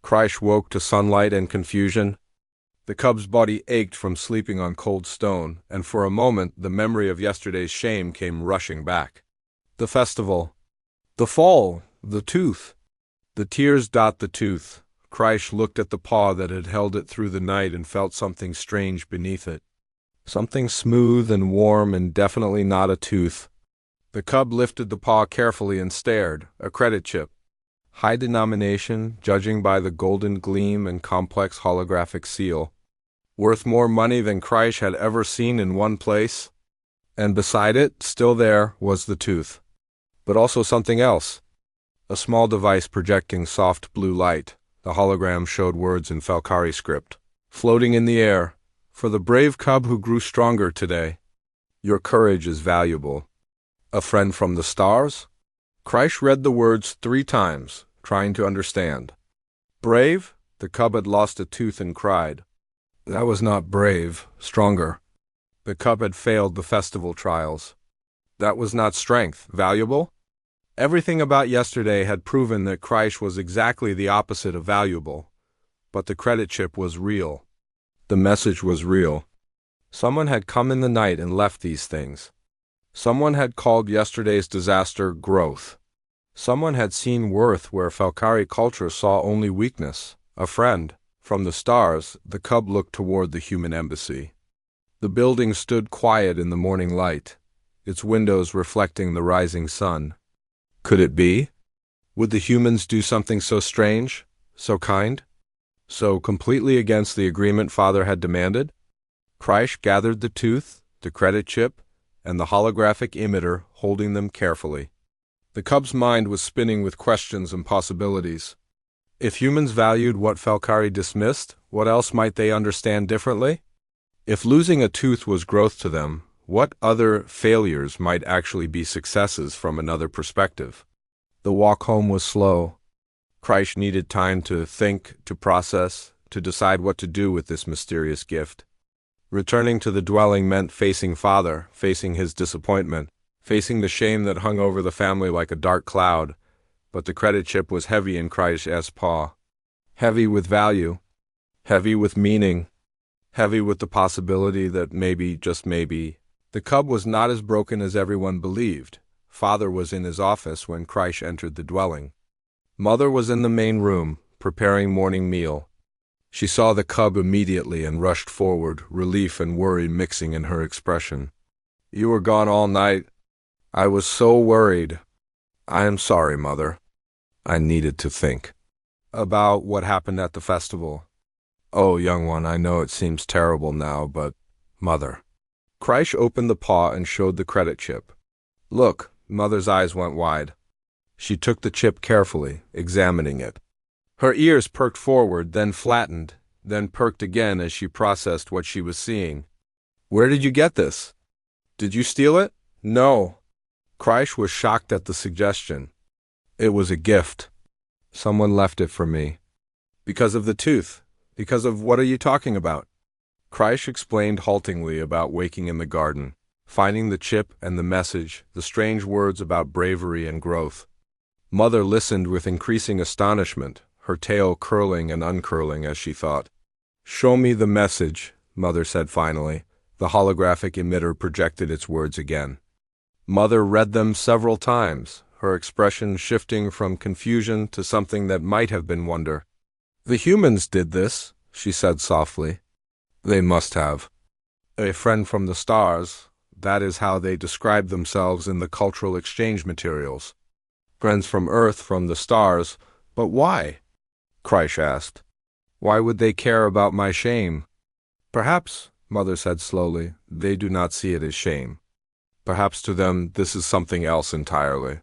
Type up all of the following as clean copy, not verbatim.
Krysh woke to sunlight and confusion. The cub's body ached from sleeping on cold stone, and for a moment the memory of yesterday's shame came rushing back. The festival. The fall. The tooth. The tears dot the tooth. Krysh looked at the paw that had held it through the night and felt something strange beneath it. Something smooth and warm and definitely not a tooth. The cub lifted the paw carefully and stared. A credit chip. High denomination, judging by the golden gleam and complex holographic seal. Worth more money than Krysh had ever seen in one place. And beside it, still there, was the tooth. But also something else. A small device projecting soft blue light. The hologram showed words in Falcari script. Floating in the air. For the brave cub who grew stronger today. Your courage is valuable. A friend from the stars? Krysh read the words 3 times, trying to understand. Brave? The cub had lost a tooth and cried. That was not brave, stronger. The cub had failed the festival trials. That was not strength, valuable? Everything about yesterday had proven that Krysh was exactly the opposite of valuable. But the credit chip was real. The message was real. Someone had come in the night and left these things. Someone had called yesterday's disaster growth. Someone had seen worth where Falcari culture saw only weakness. A friend. From the stars, the cub looked toward the human embassy. The building stood quiet in the morning light, its windows reflecting the rising sun. Could it be? Would the humans do something so strange, so kind, so completely against the agreement Father had demanded? Krysh gathered the tooth, the credit chip, and the holographic emitter, holding them carefully. The cub's mind was spinning with questions and possibilities. If humans valued what Falcari dismissed, what else might they understand differently? If losing a tooth was growth to them, what other failures might actually be successes from another perspective? The walk home was slow. Krysh needed time to think, to process, to decide what to do with this mysterious gift. Returning to the dwelling meant facing Father, facing his disappointment, facing the shame that hung over the family like a dark cloud. But the credit chip was heavy in Krysh's paw. Heavy with value. Heavy with meaning. Heavy with the possibility that maybe, just maybe, the cub was not as broken as everyone believed. Father was in his office when Krysh entered the dwelling. Mother was in the main room, preparing morning meal. She saw the cub immediately and rushed forward, relief and worry mixing in her expression. You were gone all night. I was so worried. I am sorry, Mother. I needed to think. About what happened at the festival. Oh, young one, I know it seems terrible now, but... Mother. Krysh opened the paw and showed the credit chip. Look, Mother's eyes went wide. She took the chip carefully, examining it. Her ears perked forward, then flattened, then perked again as she processed what she was seeing. Where did you get this? Did you steal it? No. Krysh was shocked at the suggestion. It was a gift. Someone left it for me. Because of the tooth. Because of what are you talking about? Krysh explained haltingly about waking in the garden, finding the chip and the message, the strange words about bravery and growth. Mother listened with increasing astonishment, her tail curling and uncurling as she thought. Show me the message, Mother said finally. The holographic emitter projected its words again. Mother read them several times, her expression shifting from confusion to something that might have been wonder. The humans did this, she said softly. They must have. A friend from the stars, that is how they describe themselves in the cultural exchange materials. Friends from Earth, from the stars, but why? Krysh asked. Why would they care about my shame? Perhaps, Mother said slowly, they do not see it as shame. Perhaps to them this is something else entirely.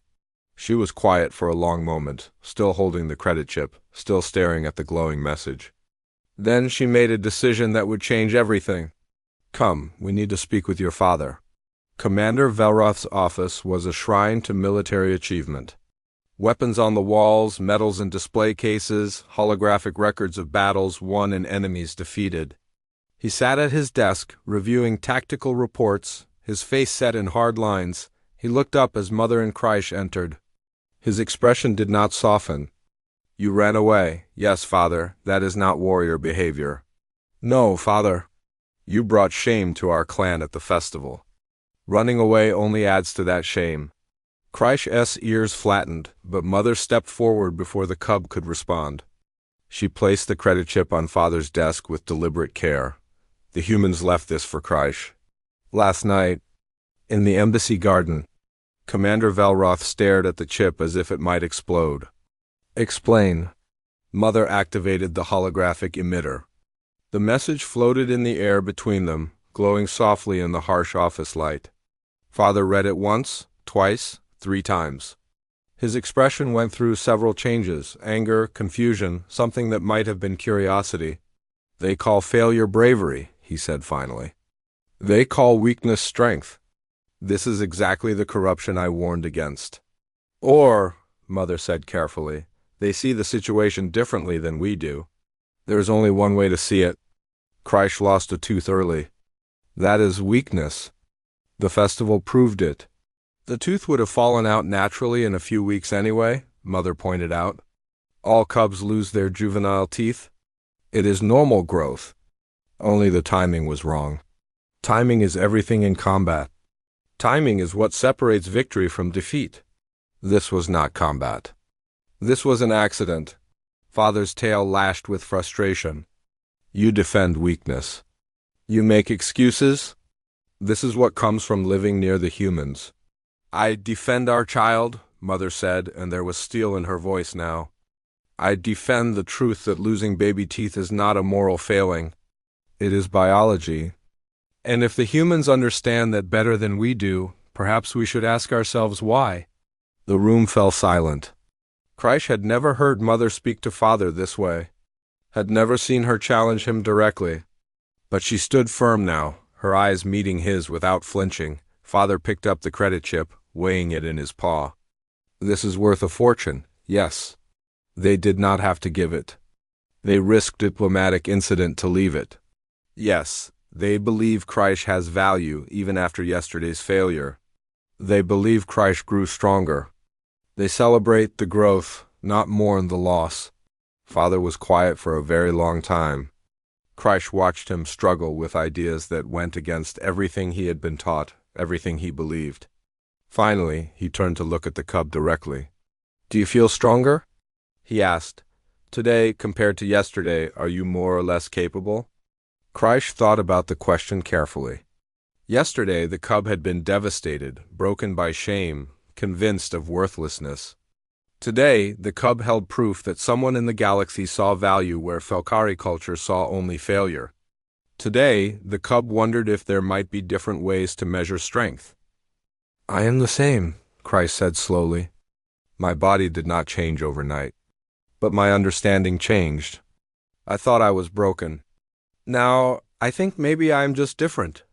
She was quiet for a long moment, still holding the credit chip, still staring at the glowing message. Then she made a decision that would change everything. Come, we need to speak with your father. Commander Velroth's office was a shrine to military achievement. Weapons on the walls, medals in display cases, holographic records of battles won and enemies defeated. He sat at his desk, reviewing tactical reports, his face set in hard lines. He looked up as Mother and Krysh entered. His expression did not soften. You ran away. Yes, father, that is not warrior behavior. No, father. You brought shame to our clan at the festival. Running away only adds to that shame. Kreish's ears flattened, but Mother stepped forward before the cub could respond. She placed the credit chip on Father's desk with deliberate care. The humans left this for Kreish. Last night, in the embassy garden, Commander Velroth stared at the chip as if it might explode. Explain. Mother activated the holographic emitter. The message floated in the air between them, glowing softly in the harsh office light. Father read it once, twice, 3 times. His expression went through several changes: anger, confusion, something that might have been curiosity. They call failure bravery, he said finally. They call weakness strength. This is exactly the corruption I warned against. Or, Mother said carefully, they see the situation differently than we do. There is only one way to see it. Kreish lost a tooth early. That is weakness. The festival proved it. The tooth would have fallen out naturally in a few weeks anyway, Mother pointed out. All cubs lose their juvenile teeth. It is normal growth. Only the timing was wrong. Timing is everything in combat. Timing is what separates victory from defeat. This was not combat. This was an accident. Father's tail lashed with frustration. You defend weakness. You make excuses. This is what comes from living near the humans. I defend our child, Mother said, and there was steel in her voice now. I defend the truth that losing baby teeth is not a moral failing. It is biology. And if the humans understand that better than we do, perhaps we should ask ourselves why. The room fell silent. Kreish had never heard Mother speak to Father this way, had never seen her challenge him directly. But she stood firm now, her eyes meeting his without flinching. Father picked up the credit chip, weighing it in his paw. This is worth a fortune, yes. They did not have to give it. They risked diplomatic incident to leave it. Yes, they believe Kreish has value even after yesterday's failure. They believe Kreish grew stronger. They celebrate the growth, not mourn the loss. Father was quiet for a very long time. Kreish watched him struggle with ideas that went against everything he had been taught, everything he believed. Finally, he turned to look at the cub directly. Do you feel stronger? He asked. Today, compared to yesterday, are you more or less capable? Kreish thought about the question carefully. Yesterday, the cub had been devastated, broken by shame, convinced of worthlessness. Today, the cub held proof that someone in the galaxy saw value where Felkari culture saw only failure. Today, the cub wondered if there might be different ways to measure strength. I am the same, Kreish said slowly. My body did not change overnight. But my understanding changed. I thought I was broken. Now, I think maybe I am just different.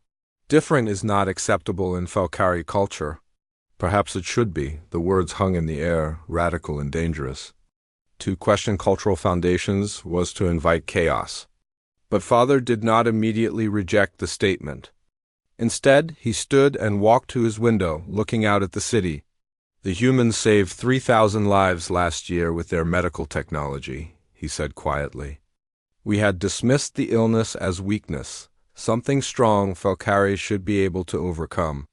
Different is not acceptable in Felkari culture. Perhaps it should be. The words hung in the air, radical and dangerous. To question cultural foundations was to invite chaos. But Father did not immediately reject the statement. Instead, he stood and walked to his window, looking out at the city. The humans saved 3,000 lives last year with their medical technology, he said quietly. We had dismissed the illness as weakness, something strong Felkari should be able to overcome.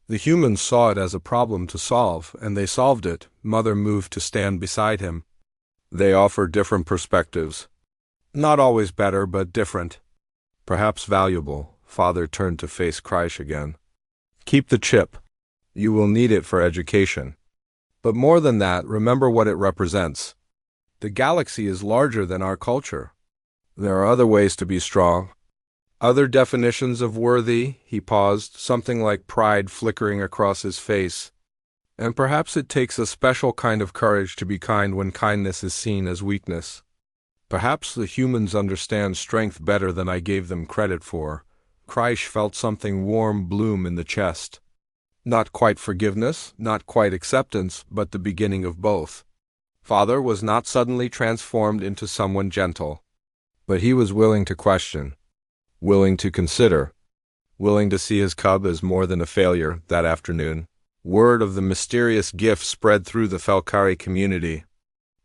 The humans saw it as a problem to solve, and they solved it. Mother moved to stand beside him. They offer different perspectives. Not always better, but different. Perhaps valuable. Father turned to face Kreish again. Keep the chip. You will need it for education. But more than that, remember what it represents. The galaxy is larger than our culture. There are other ways to be strong. Other definitions of worthy, he paused, something like pride flickering across his face. And perhaps it takes a special kind of courage to be kind when kindness is seen as weakness. Perhaps the humans understand strength better than I gave them credit for. Kreish felt something warm bloom in the chest. Not quite forgiveness, not quite acceptance, but the beginning of both. Father was not suddenly transformed into someone gentle. But he was willing to question, willing to consider, willing to see his cub as more than a failure that afternoon. Word of the mysterious gift spread through the Felkari community.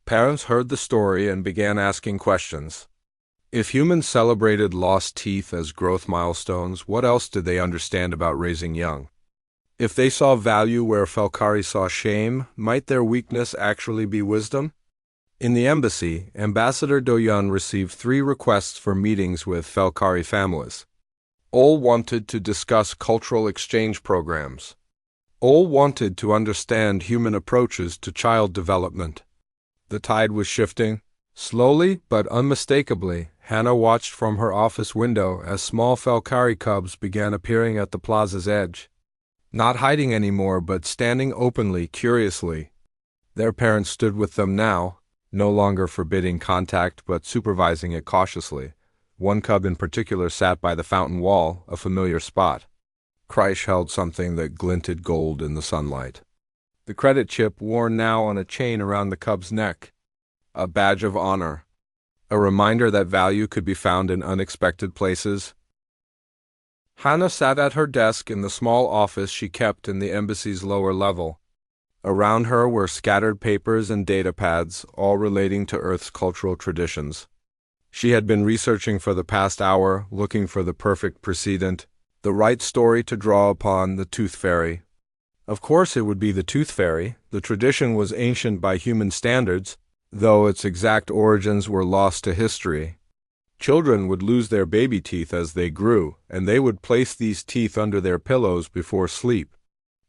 Parents heard the story and began asking questions. If humans celebrated lost teeth as growth milestones, what else did they understand about raising young? If they saw value where Falkari saw shame, might their weakness actually be wisdom? In the embassy, Ambassador Doyun received 3 requests for meetings with Falkari families. All wanted to discuss cultural exchange programs. All wanted to understand human approaches to child development. The tide was shifting. Slowly but unmistakably, Hannah watched from her office window as small Falkari cubs began appearing at the plaza's edge. Not hiding anymore, but standing openly, curiously. Their parents stood with them now, no longer forbidding contact but supervising it cautiously. One cub in particular sat by the fountain wall, a familiar spot. Krysh held something that glinted gold in the sunlight. The credit chip worn now on a chain around the cub's neck. A badge of honor. A reminder that value could be found in unexpected places. Hannah sat at her desk in the small office she kept in the embassy's lower level. Around her were scattered papers and data pads, all relating to Earth's cultural traditions. She had been researching for the past hour, looking for the perfect precedent, the right story to draw upon the Tooth Fairy. Of course it would be the Tooth Fairy. The tradition was ancient by human standards, though its exact origins were lost to history. Children would lose their baby teeth as they grew, and they would place these teeth under their pillows before sleep.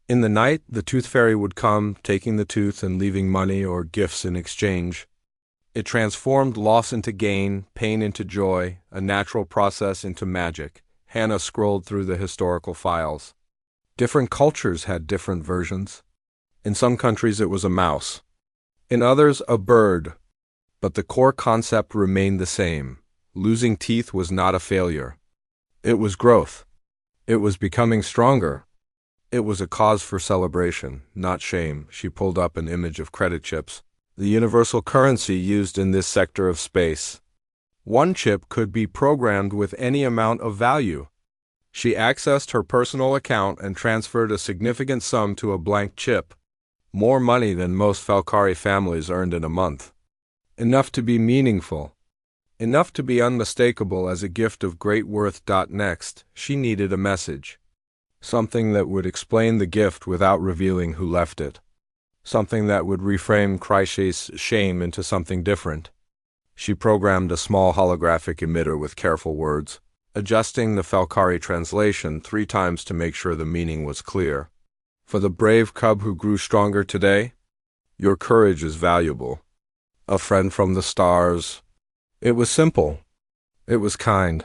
In the night, the Tooth Fairy would come, taking the tooth and leaving money or gifts in exchange. It transformed loss into gain, pain into joy, a natural process into magic. Hannah scrolled through the historical files. Different cultures had different versions. In some countries it was a mouse. In others, a bird. But the core concept remained the same. Losing teeth was not a failure. It was growth. It was becoming stronger. It was a cause for celebration, not shame. She pulled up an image of credit chips, the universal currency used in this sector of space. One chip could be programmed with any amount of value. She accessed her personal account and transferred a significant sum to a blank chip. More money than most Falkari families earned in a month. Enough to be meaningful. Enough to be unmistakable as a gift of great worth. Next, she needed a message. Something that would explain the gift without revealing who left it. Something that would reframe Krysh's shame into something different. She programmed a small holographic emitter with careful words, adjusting the Falkari translation 3 times to make sure the meaning was clear. For the brave cub who grew stronger today, your courage is valuable. A friend from the stars. It was simple. It was kind.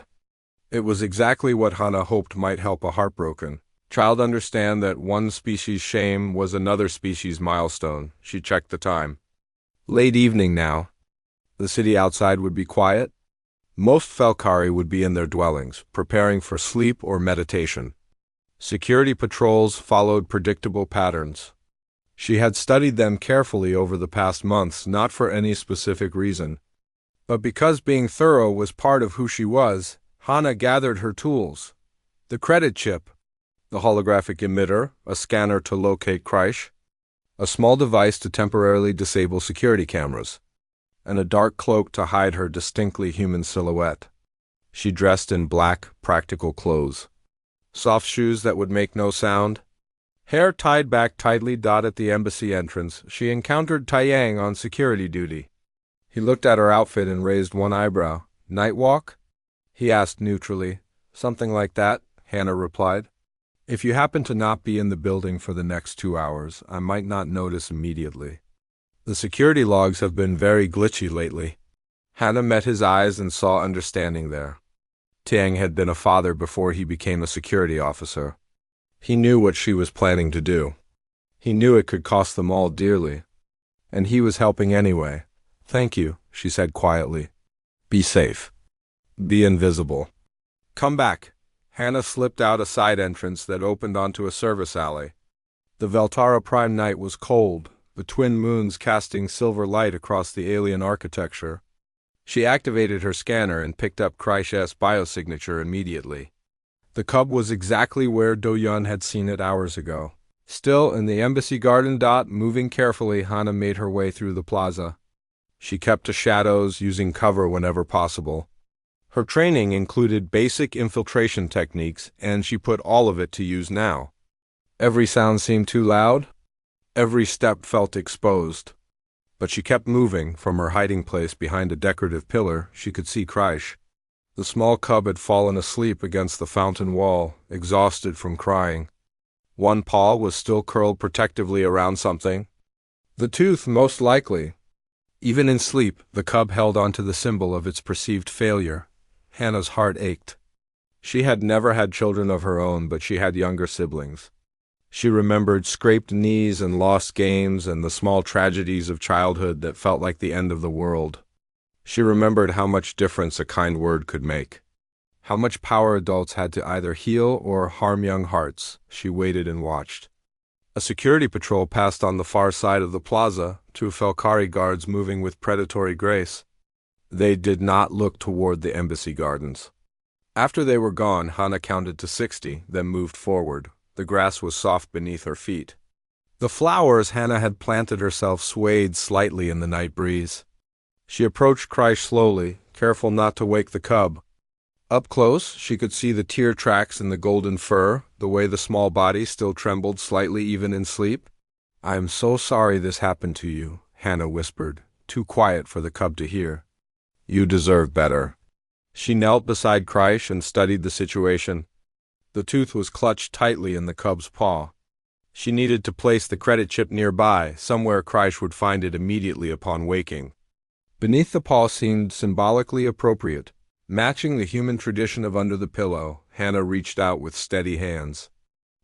It was exactly what Hannah hoped might help a heartbroken child understand that one species' shame was another species' milestone. She checked the time. Late evening now. The city outside would be quiet. Most Falkari would be in their dwellings, preparing for sleep or meditation. Security patrols followed predictable patterns. She had studied them carefully over the past months, not for any specific reason, but because being thorough was part of who she was. Hannah gathered her tools. The credit chip, the holographic emitter, a scanner to locate Krysh, a small device to temporarily disable security cameras, and a dark cloak to hide her distinctly human silhouette. She dressed in black, practical clothes. Soft shoes that would make no sound. Hair tied back tightly. At the embassy entrance, she encountered Taiyang on security duty. He looked at her outfit and raised one eyebrow. "Night walk?" he asked neutrally. "Something like that," Hannah replied. "If you happen to not be in the building for the next 2 hours, I might not notice immediately. The security logs have been very glitchy lately." Hannah met his eyes and saw understanding there. Tiang had been a father before he became a security officer. He knew what she was planning to do. He knew it could cost them all dearly. And he was helping anyway. "Thank you," she said quietly. "Be safe. Be invisible. Come back." Hannah slipped out a side entrance that opened onto a service alley. The Veltara prime night was cold, the twin moons casting silver light across the alien architecture. She activated her scanner and picked up Krysh's biosignature immediately. The cub was exactly where Do-Yun had seen it hours ago. Still in the embassy garden. Moving carefully, Hannah made her way through the plaza. She kept to shadows, using cover whenever possible. Her training included basic infiltration techniques, and she put all of it to use now. Every sound seemed too loud. Every step felt exposed. But she kept moving. From her hiding place behind a decorative pillar, she could see Krysh. The small cub had fallen asleep against the fountain wall, exhausted from crying. One paw was still curled protectively around something. The tooth, most likely. Even in sleep, the cub held onto the symbol of its perceived failure. Hannah's heart ached. She had never had children of her own, but she had younger siblings. She remembered scraped knees and lost games and the small tragedies of childhood that felt like the end of the world. She remembered how much difference a kind word could make. How much power adults had to either heal or harm young hearts. She waited and watched. A security patrol passed on the far side of the plaza, two Felkari guards moving with predatory grace. They did not look toward the embassy gardens. After they were gone, Hannah counted to 60, then moved forward. The grass was soft beneath her feet. The flowers Hannah had planted herself swayed slightly in the night breeze. She approached Krysh slowly, careful not to wake the cub. Up close, she could see the tear tracks in the golden fur, the way the small body still trembled slightly even in sleep. "I am so sorry this happened to you," Hannah whispered, too quiet for the cub to hear. "You deserve better." She knelt beside Krysh and studied the situation. The tooth was clutched tightly in the cub's paw. She needed to place the credit chip nearby, somewhere Krysh would find it immediately upon waking. Beneath the paw seemed symbolically appropriate. Matching the human tradition of under the pillow, Hannah reached out with steady hands.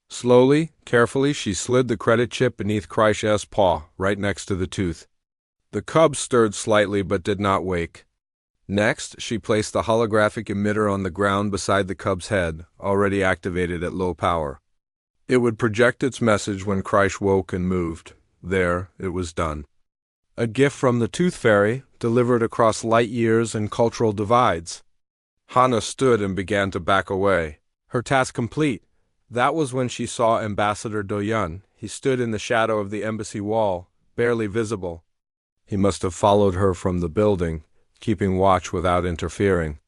Slowly, carefully, she slid the credit chip beneath Krysh's paw, right next to the tooth. The cub stirred slightly but did not wake. Next, she placed the holographic emitter on the ground beside the cub's head, already activated at low power. It would project its message when Krysh woke and moved. There, it was done. A gift from the Tooth Fairy, delivered across light years and cultural divides. Hannah stood and began to back away. Her task complete. That was when she saw Ambassador Doyun. He stood in the shadow of the embassy wall, barely visible. He must have followed her from the building, keeping watch without interfering.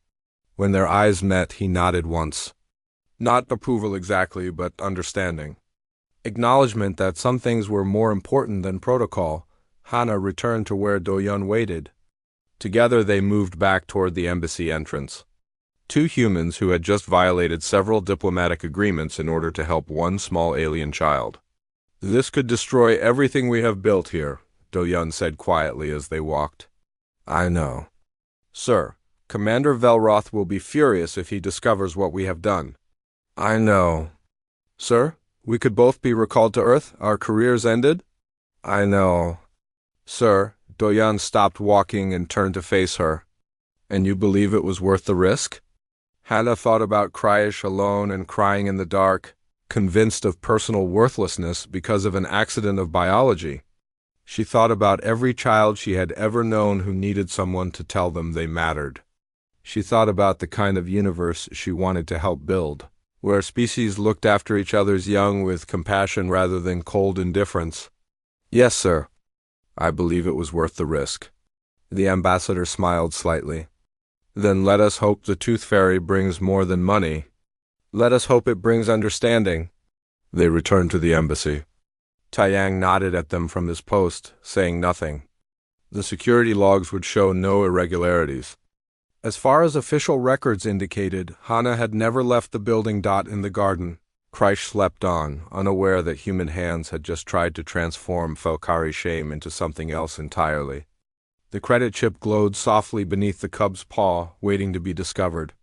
When their eyes met, he nodded once. Not approval exactly, but understanding. Acknowledgement that some things were more important than protocol. Hannah returned to where Doyun waited. Together they moved back toward the embassy entrance. Two humans who had just violated several diplomatic agreements in order to help one small alien child. "This could destroy everything we have built here," Doyun said quietly as they walked. "I know. Sir, Commander Velroth will be furious if he discovers what we have done." "I know. Sir, we could both be recalled to Earth, our careers ended." "I know. Sir," Doyun stopped walking and turned to face her. "And you believe it was worth the risk?" Hannah thought about Krysh alone and crying in the dark, convinced of personal worthlessness because of an accident of biology. She thought about every child she had ever known who needed someone to tell them they mattered. She thought about the kind of universe she wanted to help build, where species looked after each other's young with compassion rather than cold indifference. "Yes, sir. I believe it was worth the risk." The ambassador smiled slightly. "Then let us hope the Tooth Fairy brings more than money. Let us hope it brings understanding." They returned to the embassy. Taiyang nodded at them from his post, saying nothing. The security logs would show no irregularities. As far as official records indicated, Hannah had never left the building dot in the garden. Krysh slept on, unaware that human hands had just tried to transform Felkari shame into something else entirely. The credit chip glowed softly beneath the cub's paw, waiting to be discovered.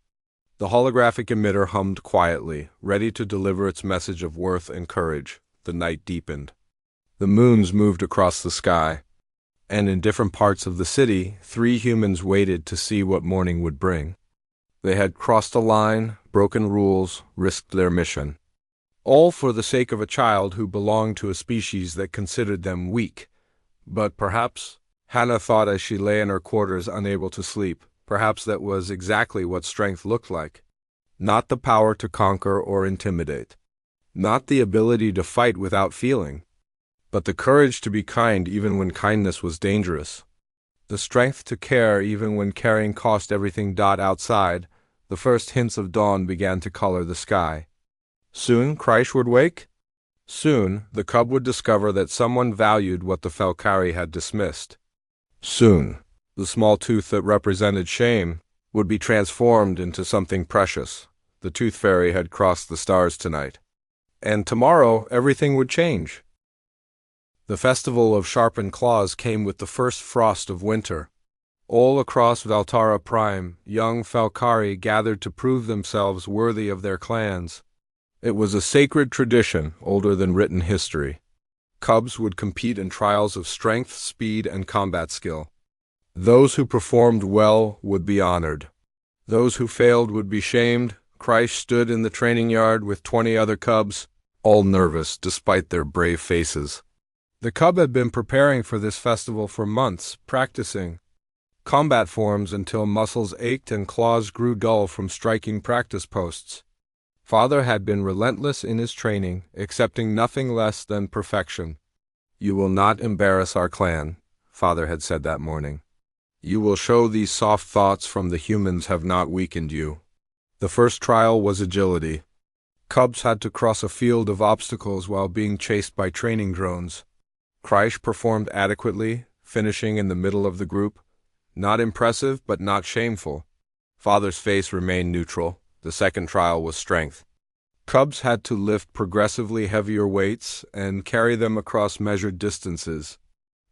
The holographic emitter hummed quietly, ready to deliver its message of worth and courage. The night deepened. The moons moved across the sky, and in different parts of the city, 3 humans waited to see what morning would bring. They had crossed a line, broken rules, risked their mission. All for the sake of a child who belonged to a species that considered them weak. But perhaps, Hannah thought as she lay in her quarters unable to sleep, perhaps that was exactly what strength looked like. Not the power to conquer or intimidate. Not the ability to fight without feeling. But the courage to be kind even when kindness was dangerous. The strength to care even when caring cost everything. Outside, the first hints of dawn began to color the sky. Soon Krysh would wake? Soon the cub would discover that someone valued what the Falcari had dismissed. Soon, the small tooth that represented shame would be transformed into something precious. The tooth fairy had crossed the stars tonight. And tomorrow everything would change. The festival of sharpened claws came with the first frost of winter. All across Valtara Prime, young Falcari gathered to prove themselves worthy of their clans. It was a sacred tradition older than written history. Cubs would compete in trials of strength, speed, and combat skill. Those who performed well would be honored. Those who failed would be shamed. Krysh stood in the training yard with 20 other cubs, all nervous despite their brave faces. The cub had been preparing for this festival for months, practicing combat forms until muscles ached and claws grew dull from striking practice posts. Father had been relentless in his training, accepting nothing less than perfection. "You will not embarrass our clan," Father had said that morning. "You will show these soft thoughts from the humans have not weakened you." The first trial was agility. Cubs had to cross a field of obstacles while being chased by training drones. Krysh performed adequately, finishing in the middle of the group. Not impressive, but not shameful. Father's face remained neutral. The second trial was strength. Cubs had to lift progressively heavier weights and carry them across measured distances.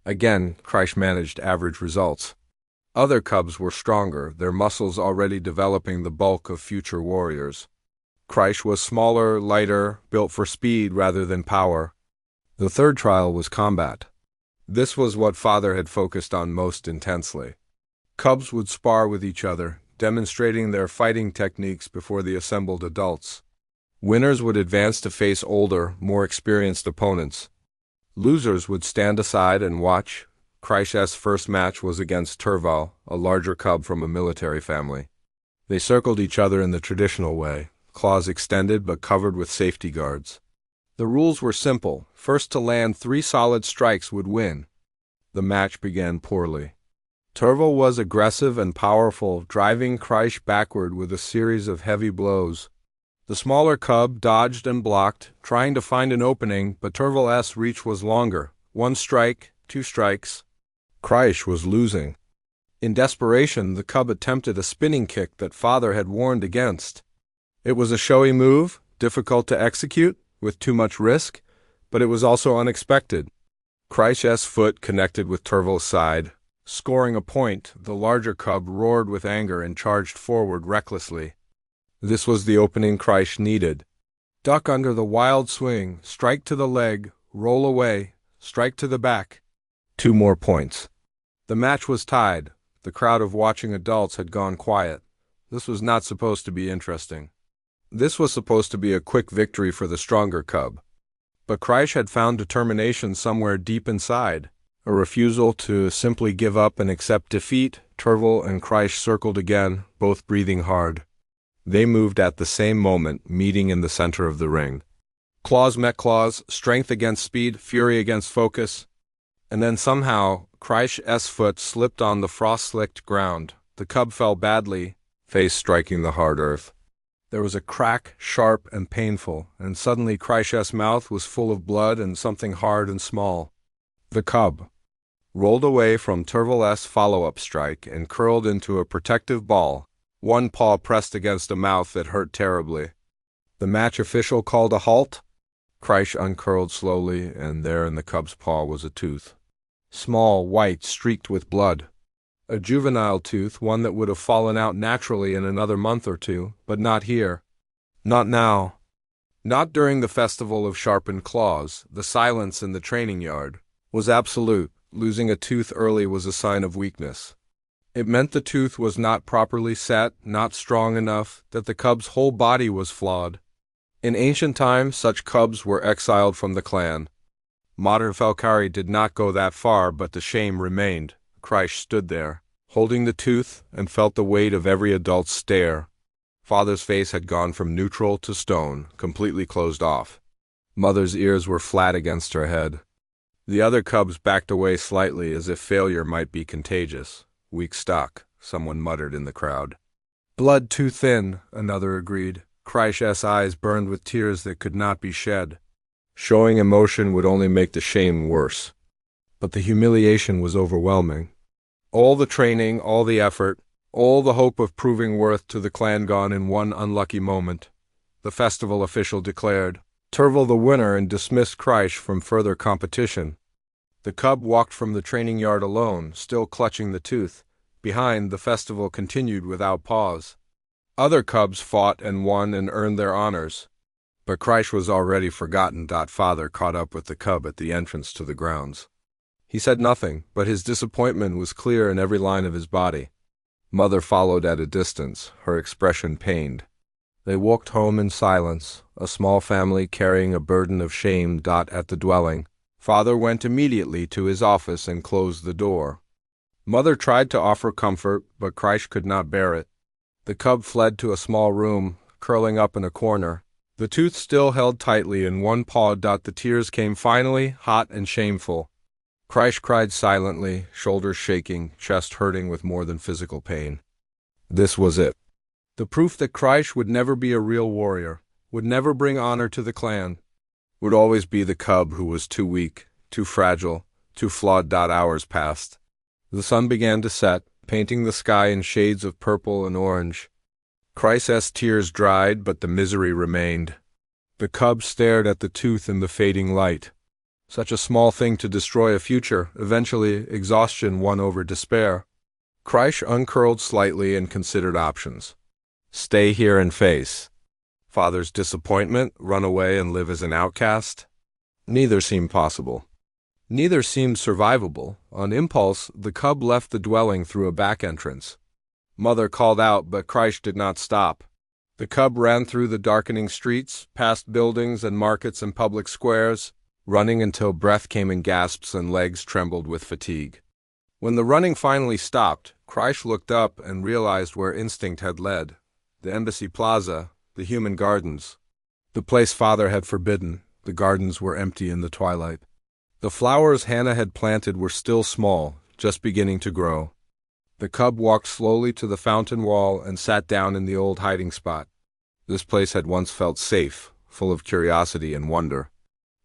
Again, Krysh managed average results. Other cubs were stronger, their muscles already developing the bulk of future warriors. Krysh was smaller, lighter, built for speed rather than power. The third trial was combat. This was what Father had focused on most intensely. Cubs would spar with each other, demonstrating their fighting techniques before the assembled adults. Winners would advance to face older, more experienced opponents. Losers would stand aside and watch. Krysh's first match was against Turval, a larger cub from a military family. They circled each other in the traditional way, claws extended but covered with safety guards. The rules were simple. First to land 3 solid strikes would win. The match began poorly. Turval was aggressive and powerful, driving Krysh backward with a series of heavy blows. The smaller cub dodged and blocked, trying to find an opening, but Turval's reach was longer. 1 strike, 2 strikes. Krysh was losing. In desperation, the cub attempted a spinning kick that Father had warned against. It was a showy move, difficult to execute, with too much risk, but it was also unexpected. Krysh's foot connected with Turval's side. Scoring a point, the larger cub roared with anger and charged forward recklessly. This was the opening Krysh needed. Duck under the wild swing, strike to the leg, roll away, strike to the back. 2 more points. The match was tied. The crowd of watching adults had gone quiet. This was not supposed to be interesting. This was supposed to be a quick victory for the stronger cub. But Krysh had found determination somewhere deep inside. A refusal to simply give up and accept defeat. Turval and Krysh circled again, both breathing hard. They moved at the same moment, meeting in the center of the ring. Claws met claws, strength against speed, fury against focus. And then somehow, Krysh's foot slipped on the frost-slicked ground. The cub fell badly, face striking the hard earth. There was a crack, sharp and painful, and suddenly Krysh's mouth was full of blood and something hard and small. The cub rolled away from Turval's follow-up strike and curled into a protective ball, 1 paw pressed against a mouth that hurt terribly. The match official called a halt. Krysh uncurled slowly, and there in the cub's paw was a tooth. Small, white, streaked with blood. A juvenile tooth, one that would have fallen out naturally in another month or 2, but not here. Not now. Not during the festival of sharpened claws. The silence in the training yard was absolute. Losing a tooth early was a sign of weakness. It meant the tooth was not properly set, not strong enough, that the cub's whole body was flawed. In ancient times, such cubs were exiled from the clan. Modern Falcari did not go that far, but the shame remained. Krysh stood there, holding the tooth, and felt the weight of every adult's stare. Father's face had gone from neutral to stone, completely closed off. Mother's ears were flat against her head. The other cubs backed away slightly as if failure might be contagious. Weak stock, someone muttered in the crowd. Blood too thin, another agreed. Kreish's eyes burned with tears that could not be shed. Showing emotion would only make the shame worse. But the humiliation was overwhelming. All the training, all the effort, all the hope of proving worth to the clan gone in one unlucky moment. The festival official declared Terval the winner and dismissed Kreisch from further competition. The cub walked from the training yard alone, still clutching the tooth. Behind, the festival continued without pause. Other cubs fought and won and earned their honors. But Kreisch was already forgotten. Father caught up with the cub at the entrance to the grounds. He said nothing, but his disappointment was clear in every line of his body. Mother followed at a distance, her expression pained. They walked home in silence, a small family carrying a burden of shame. At the dwelling, Father went immediately to his office and closed the door. Mother tried to offer comfort, but Kreisch could not bear it. The cub fled to a small room, curling up in a corner, the tooth still held tightly in one paw. The tears came finally, hot and shameful. Kreisch cried silently, shoulders shaking, chest hurting with more than physical pain. This was it. The proof that Kreisch would never be a real warrior, would never bring honor to the clan, would always be the cub who was too weak, too fragile, too flawed. Hours passed. The sun began to set, painting the sky in shades of purple and orange. Kreisch's tears dried, but the misery remained. The cub stared at the tooth in the fading light. Such a small thing to destroy a future. Eventually, exhaustion won over despair. Kreisch uncurled slightly and considered options. Stay here and face Father's disappointment, run away and live as an outcast? Neither seemed possible. Neither seemed survivable. On impulse, the cub left the dwelling through a back entrance. Mother called out, but Kreisch did not stop. The cub ran through the darkening streets, past buildings and markets and public squares, running until breath came in gasps and legs trembled with fatigue. When the running finally stopped, Kreisch looked up and realized where instinct had led. The Embassy Plaza, the human gardens. The place Father had forbidden, the gardens were empty in the twilight. The flowers Hannah had planted were still small, just beginning to grow. The cub walked slowly to the fountain wall and sat down in the old hiding spot. This place had once felt safe, full of curiosity and wonder.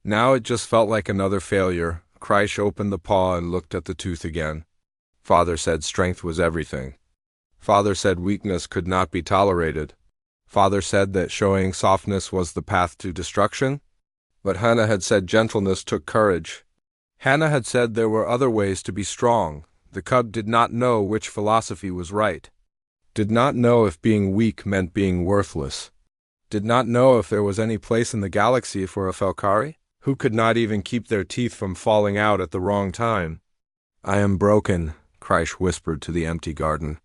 Now it just felt like another failure. Kreisch opened the paw and looked at the tooth again. Father said strength was everything. Father said weakness could not be tolerated. Father said that showing softness was the path to destruction. But Hannah had said gentleness took courage. Hannah had said there were other ways to be strong. The cub did not know which philosophy was right. Did not know if being weak meant being worthless. Did not know if there was any place in the galaxy for a Felkari, who could not even keep their teeth from falling out at the wrong time. I am broken, Kreisch whispered to the empty garden.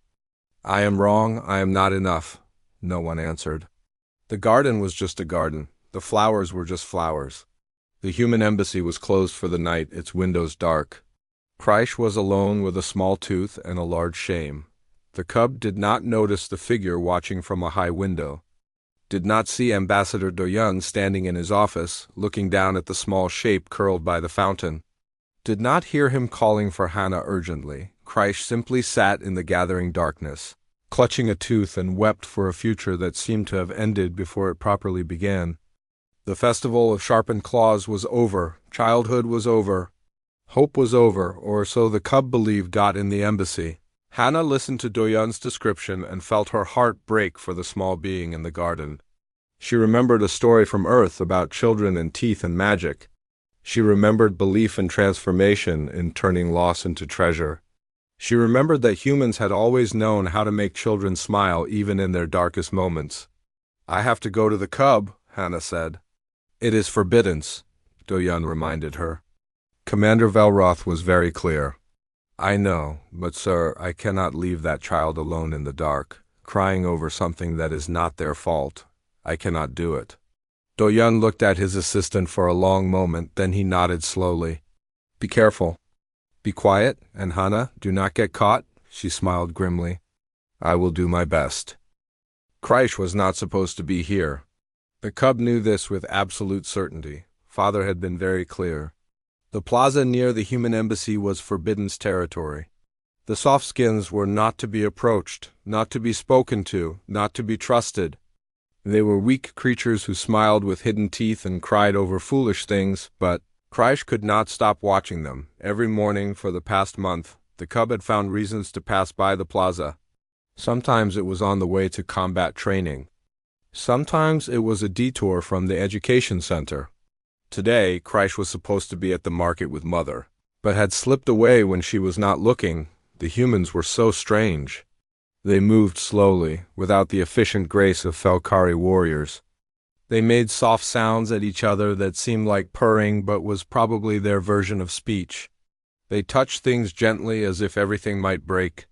I am wrong, I am not enough. No one answered. The garden was just a garden. The flowers were just flowers. The human embassy was closed for the night, its windows dark. Kreisch was alone with a small tooth and a large shame. The cub did not notice the figure watching from a high window. Did not see Ambassador Doyun standing in his office, looking down at the small shape curled by the fountain. Did not hear him calling for Hannah urgently. Kreisch simply sat in the gathering darkness, clutching a tooth, and wept for a future that seemed to have ended before it properly began. The festival of sharpened claws was over. Childhood was over. Hope was over, or so the cub believed. In the embassy, Hannah listened to Doyun's description and felt her heart break for the small being in the garden. She remembered a story from Earth about children and teeth and magic. She remembered belief and transformation in turning loss into treasure. She remembered that humans had always known how to make children smile even in their darkest moments. I have to go to the cub, Hannah said. It is forbiddance, Doyun reminded her. Commander Velroth was very clear. I know, but sir, I cannot leave that child alone in the dark, crying over something that is not their fault. I cannot do it. Doyun looked at his assistant for a long moment, then he nodded slowly. Be careful. Be quiet, and Hannah, do not get caught, she smiled grimly. I will do my best. Kreisch was not supposed to be here. The cub knew this with absolute certainty. Father had been very clear. The plaza near the human embassy was forbidden territory. The soft skins were not to be approached, not to be spoken to, not to be trusted. They were weak creatures who smiled with hidden teeth and cried over foolish things, but Krysh could not stop watching them. Every morning for the past month, the cub had found reasons to pass by the plaza. Sometimes it was on the way to combat training. Sometimes it was a detour from the education center. Today, Krysh was supposed to be at the market with Mother, but had slipped away when she was not looking. The humans were so strange. They moved slowly, without the efficient grace of Felkari warriors. They made soft sounds at each other that seemed like purring but was probably their version of speech. They touched things gently as if everything might break.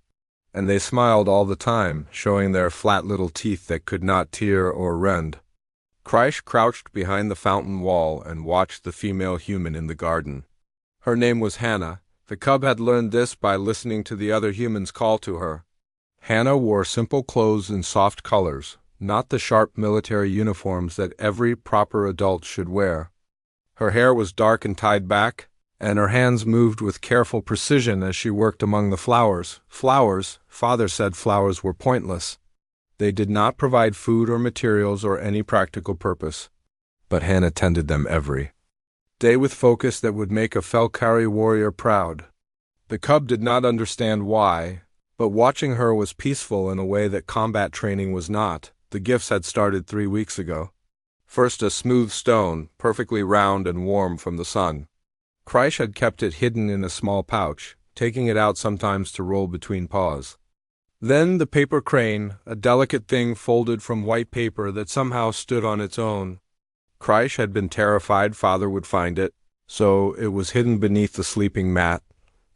And they smiled all the time, showing their flat little teeth that could not tear or rend. Krysh crouched behind the fountain wall and watched the female human in the garden. Her name was Hannah. The cub had learned this by listening to the other humans call to her. Hannah wore simple clothes in soft colors, not the sharp military uniforms that every proper adult should wear. Her hair was dark and tied back, and her hands moved with careful precision as she worked among the flowers. Flowers, Father said flowers were pointless. They did not provide food or materials or any practical purpose. But Hannah tended them every day with focus that would make a Felkari warrior proud. The cub did not understand why, but watching her was peaceful in a way that combat training was not. The gifts had started 3 weeks ago. First a smooth stone, perfectly round and warm from the sun. Krysh had kept it hidden in a small pouch, taking it out sometimes to roll between paws. Then the paper crane, a delicate thing folded from white paper that somehow stood on its own. Krysh had been terrified Father would find it, so it was hidden beneath the sleeping mat.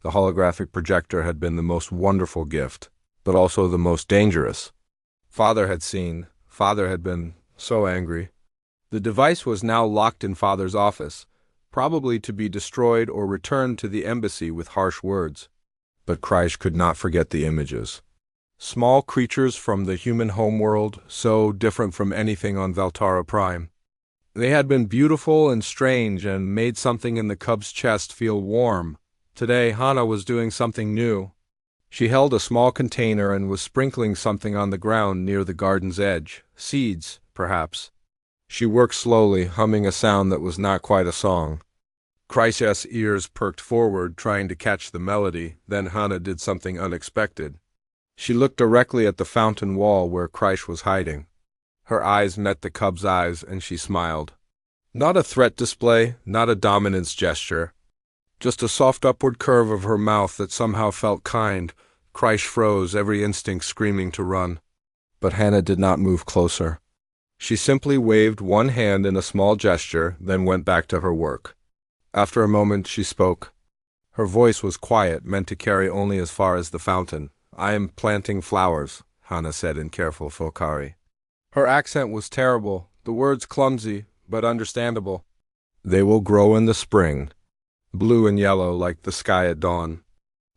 The holographic projector had been the most wonderful gift, but also the most dangerous. Father had seen. Father had been so angry. The device was now locked in Father's office, probably to be destroyed or returned to the embassy with harsh words. But Krysh could not forget the images. Small creatures from the human homeworld, so different from anything on Valtara Prime. They had been beautiful and strange and made something in the cub's chest feel warm. Today, Hannah was doing something new. She held a small container and was sprinkling something on the ground near the garden's edge. Seeds, perhaps. She worked slowly, humming a sound that was not quite a song. Krysh's ears perked forward, trying to catch the melody. Then Hannah did something unexpected. She looked directly at the fountain wall where Krysh was hiding. Her eyes met the cub's eyes, and she smiled. Not a threat display, not a dominance gesture. Just a soft upward curve of her mouth that somehow felt kind. Krysh froze, every instinct screaming to run. But Hannah did not move closer. She simply waved one hand in a small gesture, then went back to her work. After a moment, she spoke. Her voice was quiet, meant to carry only as far as the fountain. I am planting flowers, Hannah said in careful Folkari. Her accent was terrible, the words clumsy, but understandable. They will grow in the spring, blue and yellow like the sky at dawn.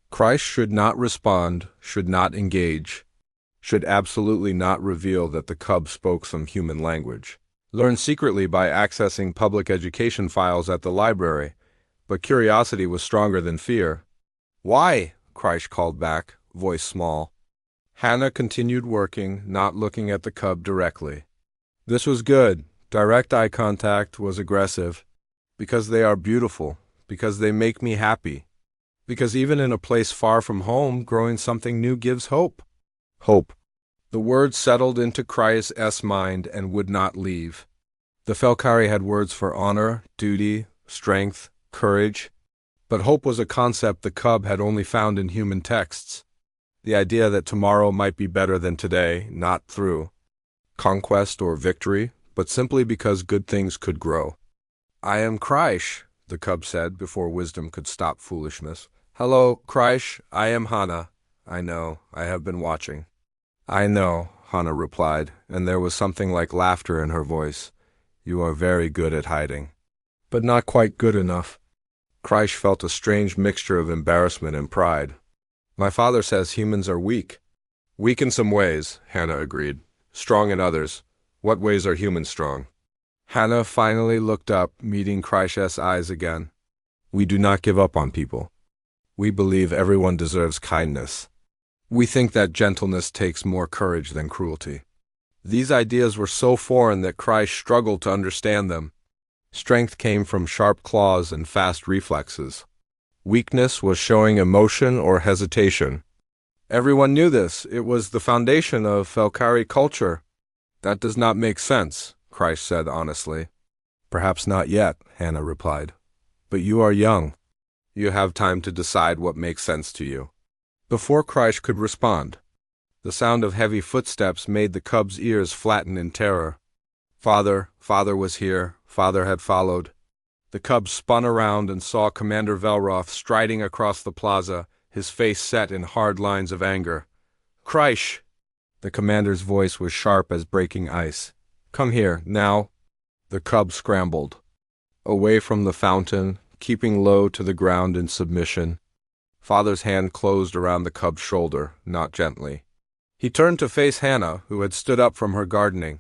Krysh should not respond, should not engage, should absolutely not reveal that the cub spoke some human language. Learn secretly by accessing public education files at the library, but curiosity was stronger than fear. Why? Krysh called back, voice small. Hannah continued working, not looking at the cub directly. This was good. Direct eye contact was aggressive. Because they are beautiful. Because they make me happy. Because even in a place far from home, growing something new gives hope. Hope. The word settled into Krysh's mind and would not leave. The Felkari had words for honor, duty, strength, courage. But hope was a concept the cub had only found in human texts. The idea that tomorrow might be better than today, not through conquest or victory, but simply because good things could grow. I am Krysh, the cub said before wisdom could stop foolishness. Hello, Krysh, I am Hannah. I know, I have been watching. I know, Hannah replied, and there was something like laughter in her voice. You are very good at hiding. But not quite good enough. Krysh felt a strange mixture of embarrassment and pride. My father says humans are weak. Weak in some ways, Hannah agreed. Strong in others. What ways are humans strong? Hannah finally looked up, meeting Krysh's eyes again. We do not give up on people. We believe everyone deserves kindness. We think that gentleness takes more courage than cruelty. These ideas were so foreign that Christ struggled to understand them. Strength came from sharp claws and fast reflexes. Weakness was showing emotion or hesitation. Everyone knew this. It was the foundation of Felkari culture. That does not make sense, Christ said honestly. Perhaps not yet, Hannah replied. But you are young. You have time to decide what makes sense to you. Before Christ could respond, the sound of heavy footsteps made the cub's ears flatten in terror. Father was here. Father had followed. The cub spun around and saw Commander Velroth striding across the plaza, his face set in hard lines of anger. Christ! The commander's voice was sharp as breaking ice. Come here, now. The cub scrambled. Away from the fountain, keeping low to the ground in submission. Father's hand closed around the cub's shoulder, not gently. He turned to face Hannah, who had stood up from her gardening.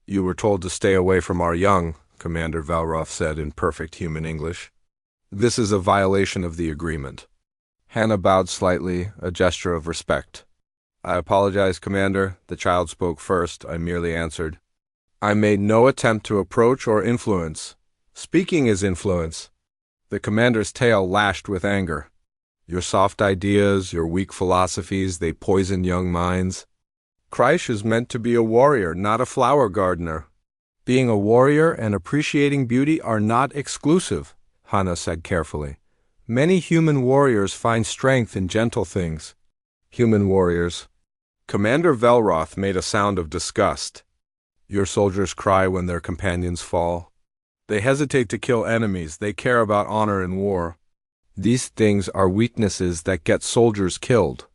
You were told to stay away from our young, Commander Velroth said in perfect human English. This is a violation of the agreement. Hannah bowed slightly, a gesture of respect. I apologize, Commander. The child spoke first. I merely answered. I made no attempt to approach or influence. Speaking is influence. The commander's tail lashed with anger. Your soft ideas, your weak philosophies, they poison young minds. Christ is meant to be a warrior, not a flower gardener. Being a warrior and appreciating beauty are not exclusive, Hannah said carefully. Many human warriors find strength in gentle things. Human warriors. Commander Velroth made a sound of disgust. Your soldiers cry when their companions fall. They hesitate to kill enemies. They care about honor in war. These things are weaknesses that get soldiers killed.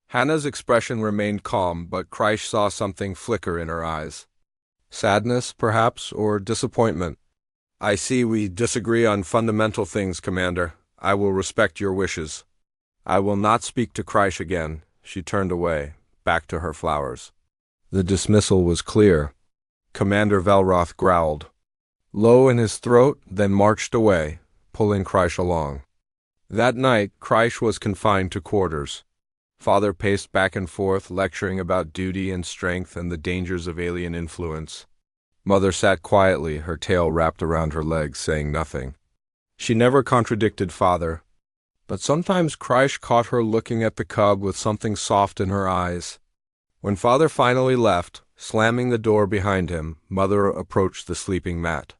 Hannah's expression remained calm, but Christ saw something flicker in her eyes. Sadness, perhaps, or disappointment. I see we disagree on fundamental things, Commander. I will respect your wishes. I will not speak to Christ again. She turned away, back to her flowers. The dismissal was clear. Commander Velroth growled. Low in his throat, then marched away, pulling Christ along. That night, Christ was confined to quarters. Father paced back and forth, lecturing about duty and strength and the dangers of alien influence. Mother sat quietly, her tail wrapped around her legs, saying nothing. She never contradicted Father, but sometimes Christ caught her looking at the cub with something soft in her eyes. When Father finally left, slamming the door behind him, Mother approached the sleeping mat.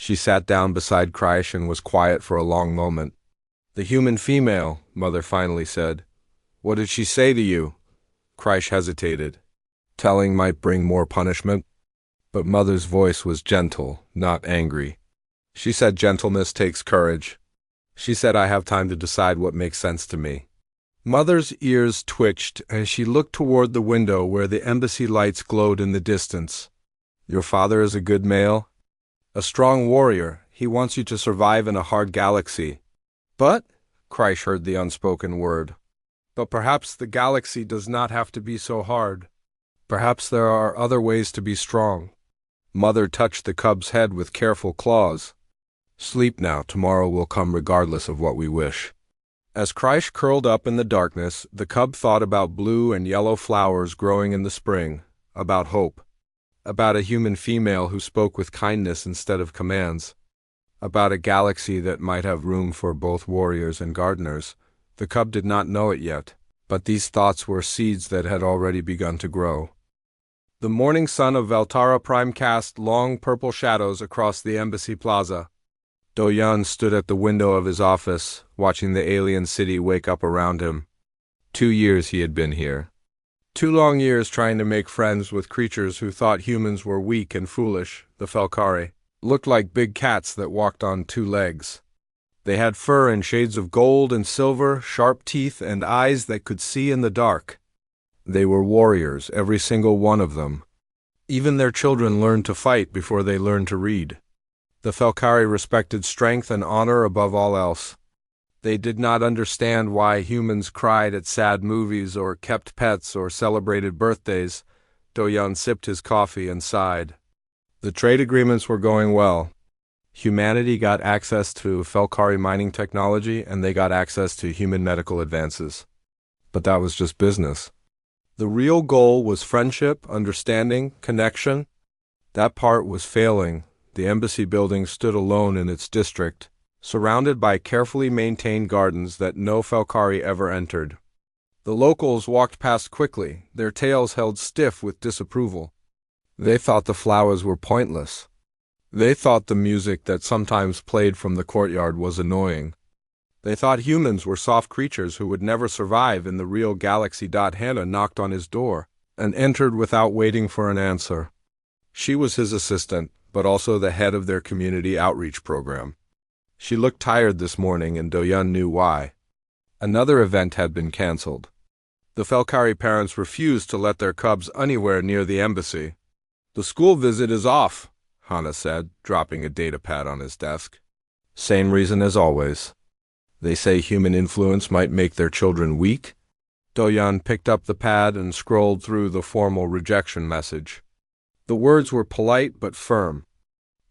She sat down beside Christ and was quiet for a long moment. The human female, Mother finally said. What did she say to you? Christ hesitated. Telling might bring more punishment. But Mother's voice was gentle, not angry. She said gentleness takes courage. She said I have time to decide what makes sense to me. Mother's ears twitched as she looked toward the window where the embassy lights glowed in the distance. Your father is a good male? A strong warrior. He wants you to survive in a hard galaxy. But, Christ heard the unspoken word. But perhaps the galaxy does not have to be so hard. Perhaps there are other ways to be strong. Mother touched the cub's head with careful claws. Sleep now, tomorrow will come regardless of what we wish. As Christ curled up in the darkness, the cub thought about blue and yellow flowers growing in the spring, about hope, about a human female who spoke with kindness instead of commands, about a galaxy that might have room for both warriors and gardeners. The cub did not know it yet, but these thoughts were seeds that had already begun to grow. The morning sun of Valtara Prime cast long purple shadows across the embassy plaza. Do-Yan stood at the window of his office, watching the alien city wake up around him. 2 years he had been here. 2 long years trying to make friends with creatures who thought humans were weak and foolish. The Felkari looked like big cats that walked on 2 legs. They had fur in shades of gold and silver, sharp teeth, and eyes that could see in the dark. They were warriors, every single one of them. Even their children learned to fight before they learned to read. The Felkari respected strength and honor above all else. They did not understand why humans cried at sad movies or kept pets or celebrated birthdays. Do-Yan sipped his coffee and sighed. The trade agreements were going well. Humanity got access to Felkari mining technology, and they got access to human medical advances. But that was just business. The real goal was friendship, understanding, connection. That part was failing. The embassy building stood alone in its district, surrounded by carefully maintained gardens that no Felkari ever entered. The locals walked past quickly, their tails held stiff with disapproval. They thought the flowers were pointless. They thought the music that sometimes played from the courtyard was annoying. They thought humans were soft creatures who would never survive in the real galaxy. Hannah knocked on his door and entered without waiting for an answer. She was his assistant, but also the head of their community outreach program. She looked tired this morning, and Do-yeon knew why. Another event had been cancelled. The Felkari parents refused to let their cubs anywhere near the embassy. "The school visit is off," Hannah said, dropping a datapad on his desk. "Same reason as always. They say human influence might make their children weak." Do-yeon picked up the pad and scrolled through the formal rejection message. The words were polite but firm.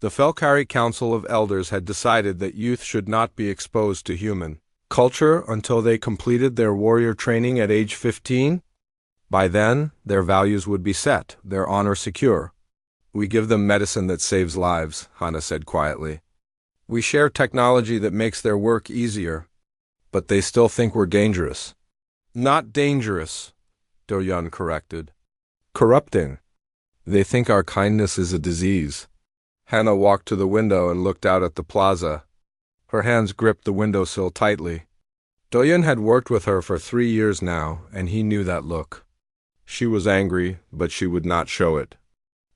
The Felkari Council of Elders had decided that youth should not be exposed to human culture until they completed their warrior training at age 15. By then, their values would be set, their honor secure. "We give them medicine that saves lives," Hannah said quietly. "We share technology that makes their work easier. But they still think we're dangerous." "Not dangerous," Do-yeon corrected. "Corrupting. They think our kindness is a disease." Hannah walked to the window and looked out at the plaza. Her hands gripped the windowsill tightly. Do-yeon had worked with her for 3 years now, and he knew that look. She was angry, but she would not show it.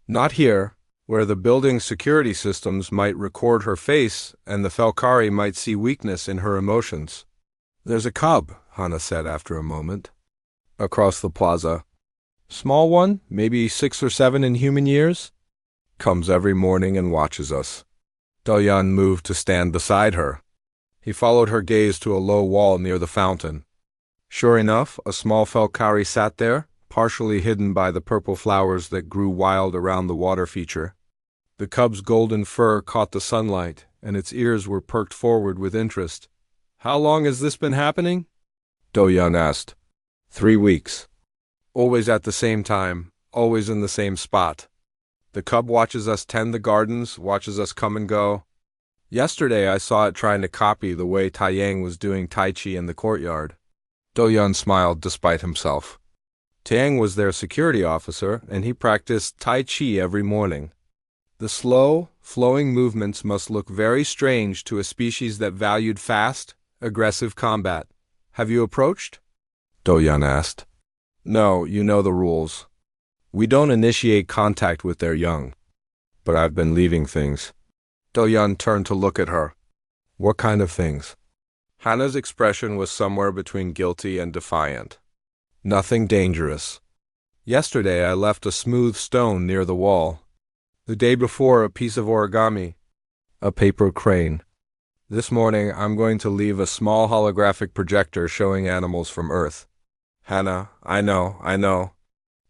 Not here, where the building's security systems might record her face and the Felkari might see weakness in her emotions. "There's a cub," Hannah said after a moment. "Across the plaza. Small one, maybe 6 or 7 in human years. Comes every morning and watches us." Do-yeon moved to stand beside her. He followed her gaze to a low wall near the fountain. Sure enough, a small Felkari sat there, partially hidden by the purple flowers that grew wild around the water feature. The cub's golden fur caught the sunlight, and its ears were perked forward with interest. "How long has this been happening?" Do-yeon asked. 3 weeks. Always at the same time, always in the same spot. The cub watches us tend the gardens, watches us come and go. Yesterday I saw it trying to copy the way Taeyang was doing Tai Chi in the courtyard. Do-yeon smiled despite himself. Taeyang was their security officer, and he practiced Tai Chi every morning. The slow, flowing movements must look very strange to a species that valued fast, aggressive combat. "Have you approached?" Do-yeon asked. "No, you know the rules. We don't initiate contact with their young. But I've been leaving things." Do-yeon turned to look at her. "What kind of things?" Hannah's expression was somewhere between guilty and defiant. "Nothing dangerous. Yesterday I left a smooth stone near the wall. The day before, a piece of origami. A paper crane. This morning I'm going to leave a small holographic projector showing animals from Earth." "Hannah, I know.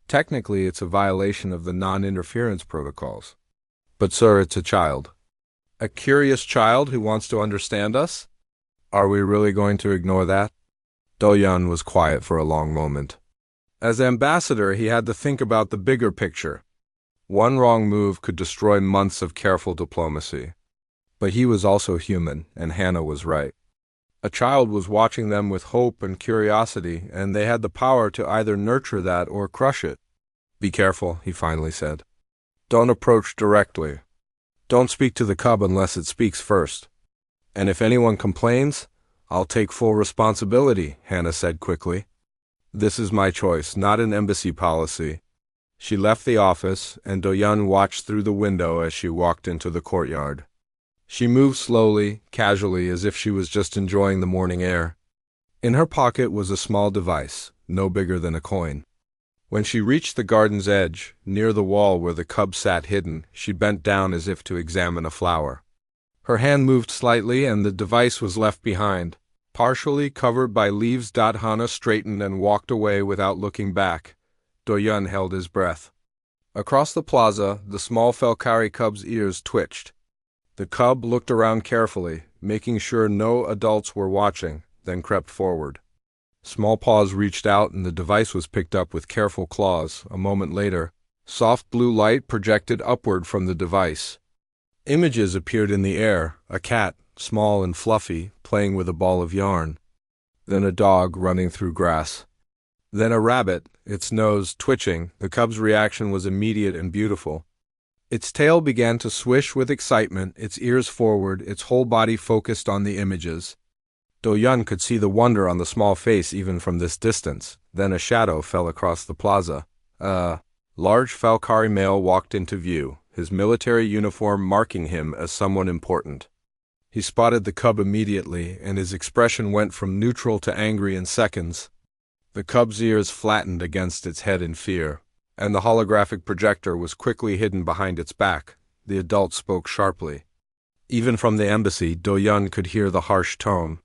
Technically it's a violation of the non-interference protocols. But sir, it's a child. A curious child who wants to understand us? Are we really going to ignore that?" Do-yeon was quiet for a long moment. As ambassador, he had to think about the bigger picture. One wrong move could destroy months of careful diplomacy. But he was also human, and Hannah was right. A child was watching them with hope and curiosity, and they had the power to either nurture that or crush it. "Be careful," he finally said. "Don't approach directly. Don't speak to the cub unless it speaks first. And if anyone complains, I'll take full responsibility," Hannah said quickly. "This is my choice, not an embassy policy." She left the office, and Do-yeon watched through the window as she walked into the courtyard. She moved slowly, casually, as if she was just enjoying the morning air. In her pocket was a small device, no bigger than a coin. When she reached the garden's edge, near the wall where the cub sat hidden, she bent down as if to examine a flower. Her hand moved slightly, and the device was left behind, partially covered by leaves. Hannah straightened and walked away without looking back. Do-yeon held his breath. Across the plaza, the small Felkari cub's ears twitched. The cub looked around carefully, making sure no adults were watching, then crept forward. Small paws reached out and the device was picked up with careful claws. A moment later, soft blue light projected upward from the device. Images appeared in the air, a cat, small and fluffy, playing with a ball of yarn. Then a dog running through grass. Then a rabbit, its nose twitching. The cub's reaction was immediate and beautiful. Its tail began to swish with excitement, its ears forward, its whole body focused on the images. Do-yun could see the wonder on the small face even from this distance. Then a shadow fell across the plaza. A large Falcari male walked into view, his military uniform marking him as someone important. He spotted the cub immediately, and his expression went from neutral to angry in seconds. The cub's ears flattened against its head in fear, and the holographic projector was quickly hidden behind its back. The adult spoke sharply. Even from the embassy, Do-yun could hear the harsh tone.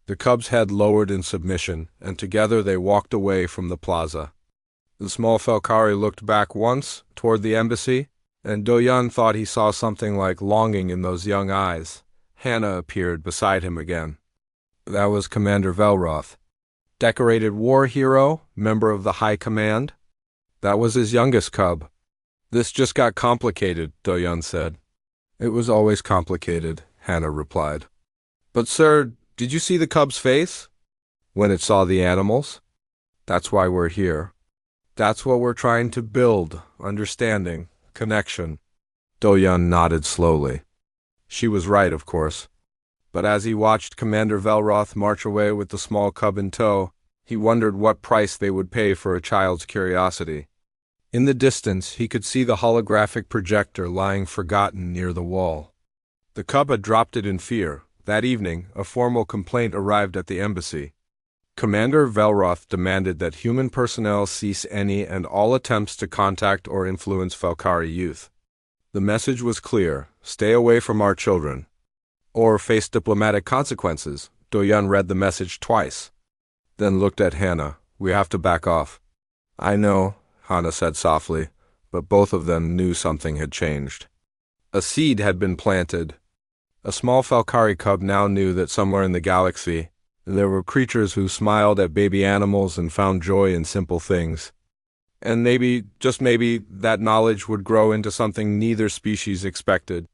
The cub's head lowered in submission, and together they walked away from the plaza. The small Falcari looked back once, toward the embassy, and Do-yun thought he saw something like longing in those young eyes. Hannah appeared beside him again. That was Commander Velroth. Decorated war hero, member of the High Command. That was his youngest cub. This just got complicated, Do-yun said. It was always complicated, Hannah replied. But sir, did you see the cub's face? When it saw the animals? That's why we're here. That's what we're trying to build, understanding, connection. Do-yun nodded slowly. She was right, of course. But as he watched Commander Velroth march away with the small cub in tow, he wondered what price they would pay for a child's curiosity. In the distance, he could see the holographic projector lying forgotten near the wall. The cub had dropped it in fear. That evening, a formal complaint arrived at the embassy. Commander Velroth demanded that human personnel cease any and all attempts to contact or influence Falcari youth. The message was clear: stay away from our children, or face diplomatic consequences. Do-yun read the message twice, then looked at Hannah. We have to back off. I know, Hannah said softly, but both of them knew something had changed. A seed had been planted. A small Falcari cub now knew that somewhere in the galaxy, there were creatures who smiled at baby animals and found joy in simple things. And maybe, just maybe, that knowledge would grow into something neither species expected.